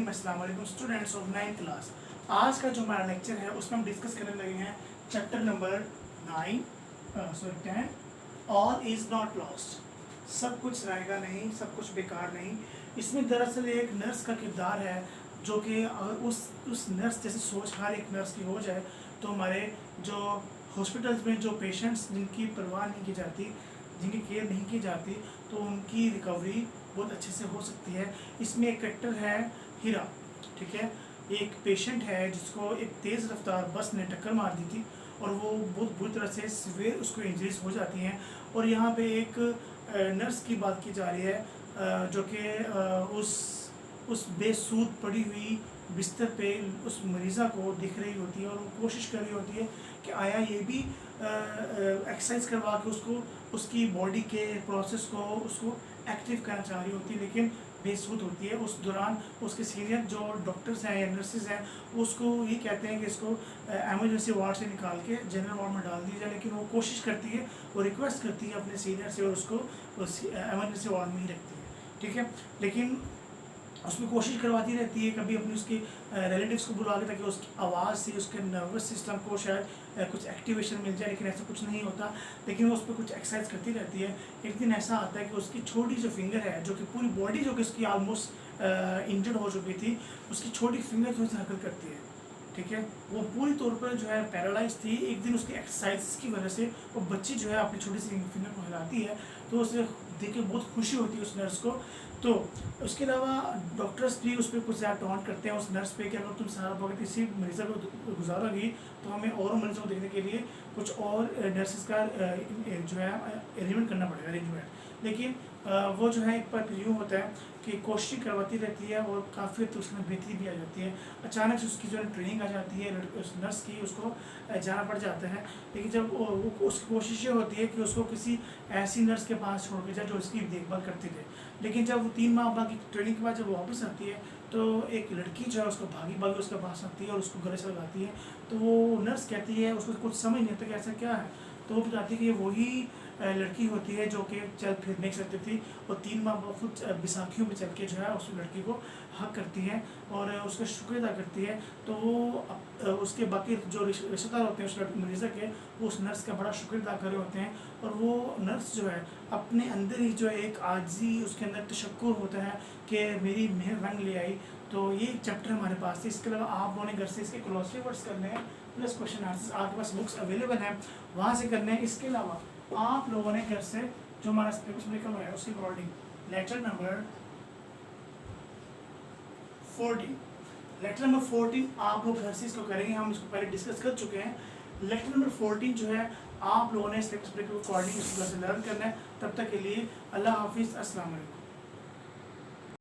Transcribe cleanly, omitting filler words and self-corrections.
रहीम। अस्सलाम वालेकुम students of 9th class. आज का जो हमारा लेक्चर है उसमें हम डिस्कस करने लगे हैं chapter number 10 all is not lost. सब कुछ रहेगा नहीं, सब कुछ बेकार नहीं। इसमें दरअसल एक नर्स का किरदार है जो कि अगर उस नर्स जैसी सोच हर एक नर्स की हो जाए तो हमारे जो हॉस्पिटल्स में जो पेशेंट्स जिनकी परवाह नहीं की जाती, जिनकी केयर नहीं की जाती, तो उनकी रिकवरी बहुत अच्छे से हो सकती है। इसमें एक करेक्टर है हीरा, ठीक है। एक पेशेंट है जिसको एक तेज़ रफ्तार बस ने टक्कर मार दी थी और वो बहुत बुरी तरह से सीवियर उसको इंजरीज हो जाती हैं। और यहाँ पे एक नर्स की बात की जा रही है जो कि उस बेसूद पड़ी हुई बिस्तर पे उस मरीज़ा को दिख रही होती है और वो कोशिश कर रही होती है कि आया ये भी एक्सरसाइज करवा के उसको उसकी बॉडी के प्रोसेस को उसको एक्टिव करना चाह रही होती है, लेकिन बेसूद होती है। उस दौरान उसके सीनियर जो डॉक्टर्स हैं या नर्सेज हैं उसको ये कहते हैं कि इसको एमरजेंसी वार्ड से निकाल के जनरल वार्ड में डाल दिया जाए, लेकिन वो कोशिश करती है, वो रिक्वेस्ट करती है अपने सीनियर से और उसको उस एमरजेंसी वार्ड में ही रखती है, ठीक है। लेकिन उसमें कोशिश करवाती रहती है कभी अपनी उसके रिलेटिव्स को बुला के ताकि उसकी आवाज़ से उसके नर्वस सिस्टम को शायद कुछ एक्टिवेशन मिल जाए, लेकिन ऐसा कुछ नहीं होता। लेकिन वो उस पर कुछ एक्सरसाइज करती रहती है। एक दिन ऐसा आता है कि उसकी छोटी जो फिंगर है, जो कि पूरी बॉडी जो कि उसकी ऑलमोस्ट इंजर्ड हो चुकी थी, उसकी छोटी फिंगर थोड़ी सी हरकत करती है, ठीक है। वो पूरी तौर पर जो है पैरालाइज थी। एक दिन उसकी एक्सरसाइज की वजह से वो बच्ची जो है अपनी छोटी सी फिंगर को हिलाती है, तो उसे देख के बहुत खुशी होती है उस नर्स को। तो उसके अलावा डॉक्टर्स भी उस पर कुछ ज़्यादा टॉन्ट करते हैं उस नर्स पे कि अगर तुम सारा वक्त इसी मरीज़ को गुजारोगी तो हमें और मरीज़ों को देखने के लिए कुछ और नर्सेज का जो है अरेंजमेंट करना पड़ेगा, अरेंजमेंट। लेकिन वो जो है एक बार यूँ होता है कि कोशिश करवाती रहती है और काफ़ी हद तक उसमें बेहतरी भी आ जाती है। अचानक से उसकी जो है ट्रेनिंग आ जाती है उस नर्स की, उसको जाना पड़ जाता है। लेकिन जब उसकी कोशिश ये होती है कि उसको किसी ऐसी नर्स के पास छोड़ के जाए जो उसकी देखभाल करती रहे। लेकिन जब वो 3 माह की ट्रेनिंग के बाद जब वो वापस आती है तो एक लड़की जो है उसको भागी भागी उसके पास आती है और उसको गले से लगाती है। तो वो नर्स कहती है, उसको कुछ समझ नहीं आता कि ऐसा क्या है, तो वो बताती है कि वही लड़की होती है जो कि चल फिर नहीं सकती थी और 3 माह खुद बैसाखियों में चल के जो है उस लड़की को हक करती है और उसका शुक्र अदा करती है। तो वो उसके बाकी जो रिश्तेदार होते हैं उस मरीज़ा के, वो उस नर्स का बड़ा शुक्र अदा कर रहे होते हैं। और वो नर्स जो है अपने अंदर ही जो है एक आजी उसके अंदर तशक्कुर होता है कि मेरी मेहर रंग ले आई। तो ये चैप्टर हमारे पास है। इसके अलावा आप लोगों ने घर से इसके ग्लॉसरी वर्ड्स करने हैं प्लस क्वेश्चन आंसर्स आपके पास बुक्स अवेलेबल हैं, वहाँ से करने हैं। इसके अलावा आप लोगों ने घर से जो हमारा पेपर निकल रहा है उसके अकॉर्डिंग लेटर नंबर 14 आप लोग घर से इसको करेंगे। हम इसको पहले डिस्कस कर चुके हैं। लेटर नंबर 14 जो है आप लोगों ने इस पेपर के अकॉर्डिंग इसको घर से लर्न करना है। तब तक के लिए अल्लाह हाफिज़, अस्सलाम वालेकुम।